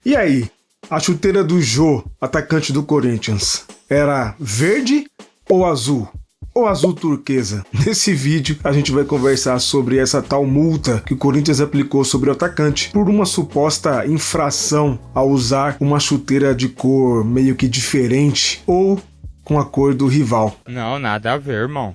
E aí, a chuteira do Jô, atacante do Corinthians, era verde ou azul? Ou azul turquesa? Nesse vídeo a gente vai conversar sobre essa tal multa que o Corinthians aplicou sobre o atacante por uma suposta infração ao usar uma chuteira de cor meio que diferente ou com a cor do rival. Não, nada a ver, irmão.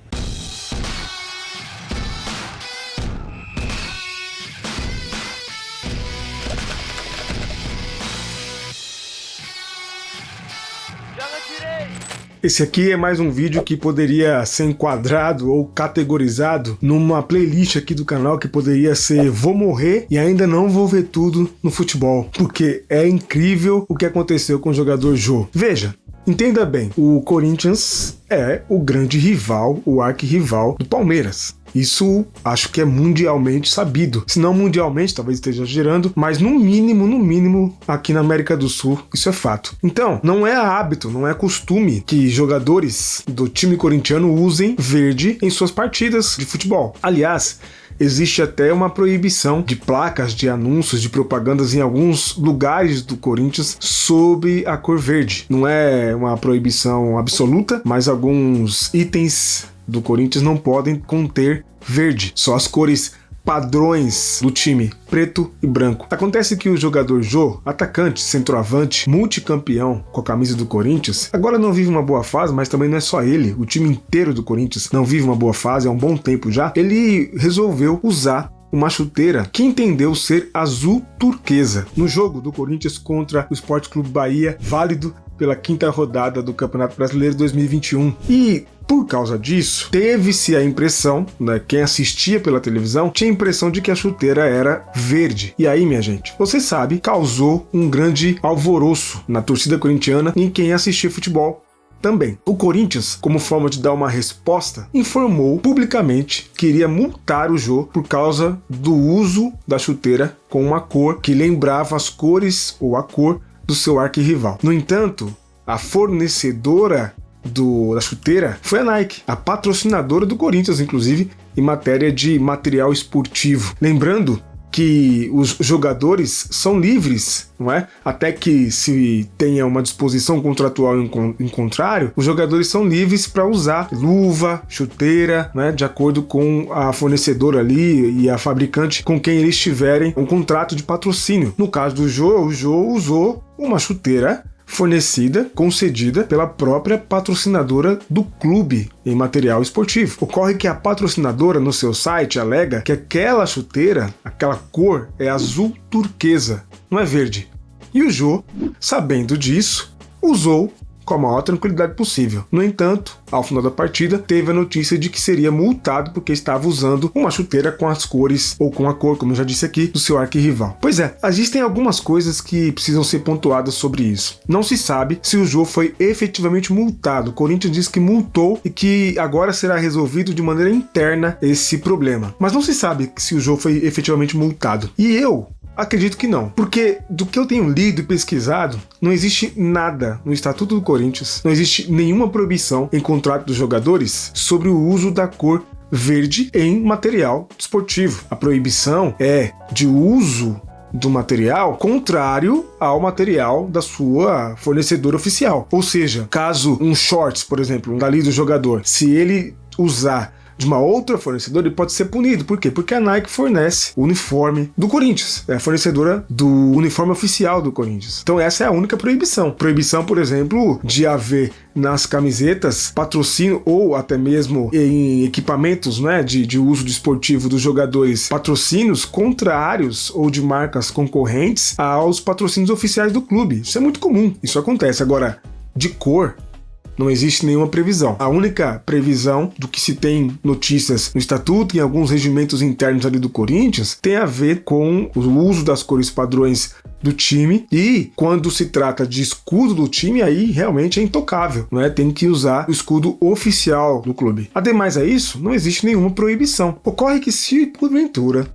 Esse aqui é mais um vídeo que poderia ser enquadrado ou categorizado numa playlist aqui do canal que poderia ser Vou Morrer e Ainda Não Vou Ver Tudo no Futebol, porque é incrível o que aconteceu com o jogador Jô. Veja, entenda bem, o Corinthians é o grande rival, o arquirrival do Palmeiras. Isso acho que é mundialmente sabido. Se não mundialmente, talvez esteja exagerando, mas no mínimo, aqui na América do Sul, isso é fato. Então, não é hábito, não é costume que jogadores do time corintiano usem verde em suas partidas de futebol. Aliás, existe até uma proibição de placas, de anúncios, de propagandas em alguns lugares do Corinthians sobre a cor verde. Não é uma proibição absoluta, mas alguns itens do Corinthians não podem conter verde. Só as cores padrões do time, preto e branco. Acontece que o jogador Jô, atacante, centroavante, multicampeão com a camisa do Corinthians, agora não vive uma boa fase, mas também não é só ele. O time inteiro do Corinthians não vive uma boa fase há um bom tempo já. Ele resolveu usar uma chuteira que entendeu ser azul turquesa no jogo do Corinthians contra o Sport Clube Bahia, válido pela 5ª rodada do Campeonato Brasileiro 2021. E por causa disso, teve-se a impressão, né, quem assistia pela televisão tinha a impressão de que a chuteira era verde. E aí, minha gente, você sabe, causou um grande alvoroço na torcida corintiana e em quem assistia futebol também. O Corinthians, como forma de dar uma resposta, informou publicamente que iria multar o Jô por causa do uso da chuteira com uma cor que lembrava as cores ou a cor do seu arquirrival. No entanto, a fornecedora da chuteira foi a Nike, a patrocinadora do Corinthians, inclusive, em matéria de material esportivo. Lembrando que os jogadores são livres, não é? Até que se tenha uma disposição contratual em contrário, os jogadores são livres para usar luva, chuteira, né? De acordo com a fornecedora ali e a fabricante com quem eles tiverem um contrato de patrocínio. No caso do Jô, o Jô usou uma chuteira fornecida, concedida pela própria patrocinadora do clube em material esportivo. Ocorre que a patrocinadora no seu site alega que aquela chuteira, aquela cor é azul turquesa, não é verde. E o Jô, sabendo disso, usou com a maior tranquilidade possível. No entanto, ao final da partida, teve a notícia de que seria multado porque estava usando uma chuteira com as cores, ou com a cor, como eu já disse aqui, do seu arquirrival. Pois é, existem algumas coisas que precisam ser pontuadas sobre isso. Não se sabe se o Jô foi efetivamente multado. O Corinthians diz que multou e que agora será resolvido de maneira interna esse problema. Mas não se sabe se o Jô foi efetivamente multado. E eu acredito que não, porque do que eu tenho lido e pesquisado, não existe nada no Estatuto do Corinthians, não existe nenhuma proibição em contrato dos jogadores sobre o uso da cor verde em material esportivo. A proibição é de uso do material contrário ao material da sua fornecedora oficial. Ou seja, caso um shorts, por exemplo, um dali do jogador, se ele usar de uma outra fornecedora, ele pode ser punido. Por quê? Porque a Nike fornece o uniforme do Corinthians. É a fornecedora do uniforme oficial do Corinthians. Então essa é a única proibição. Proibição, por exemplo, de haver nas camisetas patrocínio ou até mesmo em equipamentos, né, de uso desportivo dos jogadores, patrocínios contrários ou de marcas concorrentes aos patrocínios oficiais do clube. Isso é muito comum. Isso acontece. Agora, de cor, não existe nenhuma previsão. A única previsão do que se tem notícias no estatuto e em alguns regimentos internos ali do Corinthians tem a ver com o uso das cores padrões do time, e quando se trata de escudo do time, aí realmente é intocável, não é? Tem que usar o escudo oficial do clube. Ademais a isso, não existe nenhuma proibição. Ocorre que se porventura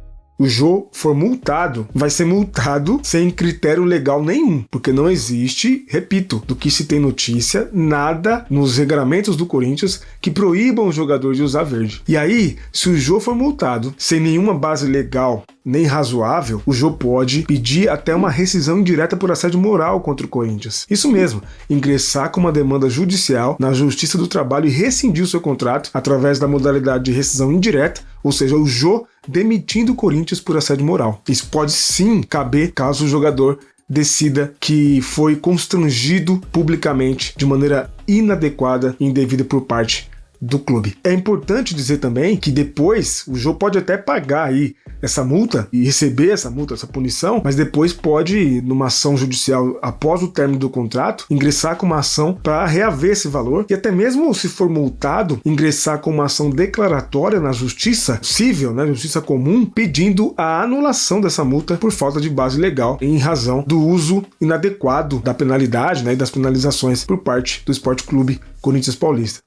o Jô for multado, vai ser multado sem critério legal nenhum, porque não existe, repito, do que se tem notícia, nada nos regulamentos do Corinthians que proíbam o jogador de usar verde. E aí, se o Jô for multado sem nenhuma base legal nem razoável, o Jô pode pedir até uma rescisão indireta por assédio moral contra o Corinthians. Isso mesmo, ingressar com uma demanda judicial na Justiça do Trabalho e rescindir o seu contrato através da modalidade de rescisão indireta, ou seja, o Jô demitindo o Corinthians por assédio moral. Isso pode sim caber caso o jogador decida que foi constrangido publicamente de maneira inadequada e indevida por parte do clube. É importante dizer também que depois o Jô pode até pagar aí essa multa e receber essa multa, essa punição, mas depois pode, numa ação judicial após o término do contrato, ingressar com uma ação para reaver esse valor e até mesmo se for multado, ingressar com uma ação declaratória na justiça civil, né, justiça comum, pedindo a anulação dessa multa por falta de base legal em razão do uso inadequado da penalidade, né, e das penalizações por parte do Sport Clube Corinthians Paulista.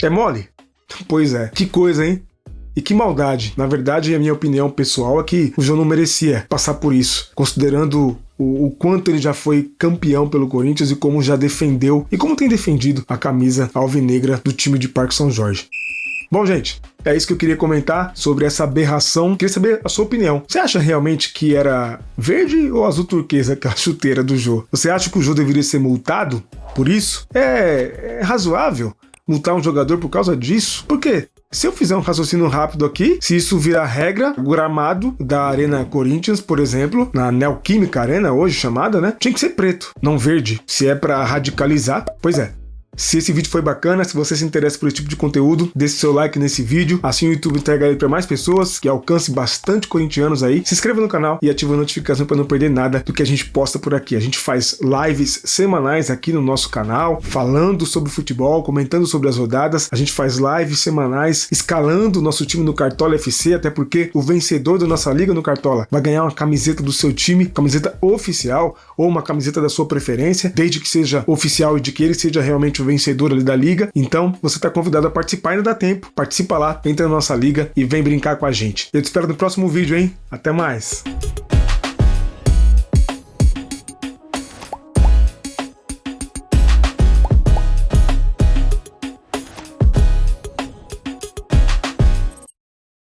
É mole? Pois é. Que coisa, hein? E que maldade. Na verdade, a minha opinião pessoal é que o Jô não merecia passar por isso, considerando o quanto ele já foi campeão pelo Corinthians e como já defendeu e como tem defendido a camisa alvinegra do time de Parque São Jorge. Bom, gente, é isso que eu queria comentar sobre essa aberração. Queria saber a sua opinião. Você acha realmente que era verde ou azul turquesa aquela chuteira do Jô? Você acha que o Jô deveria ser multado por isso? É razoável multar um jogador por causa disso? Por quê? Se eu fizer um raciocínio rápido aqui, se isso virar regra, o gramado da Arena Corinthians, por exemplo, na Neoquímica Arena, hoje chamada, né? Tinha que ser preto, não verde. Se é pra radicalizar, pois é. Se esse vídeo foi bacana, se você se interessa por esse tipo de conteúdo, deixe seu like nesse vídeo, assim o YouTube entrega ele para mais pessoas, que alcance bastante corintianos aí. Se inscreva no canal e ative a notificação para não perder nada do que a gente posta por aqui. A gente faz lives semanais aqui no nosso canal, falando sobre futebol, comentando sobre as rodadas. A gente faz lives semanais, escalando o nosso time no Cartola FC, até porque o vencedor da nossa liga no Cartola vai ganhar uma camiseta do seu time, camiseta oficial ou uma camiseta da sua preferência, desde que seja oficial e de que ele seja realmente o vencedor ali da liga. Então você está convidado a participar, ainda dá tempo. Participa lá, entra na nossa liga e vem brincar com a gente. Eu te espero no próximo vídeo, hein? Até mais!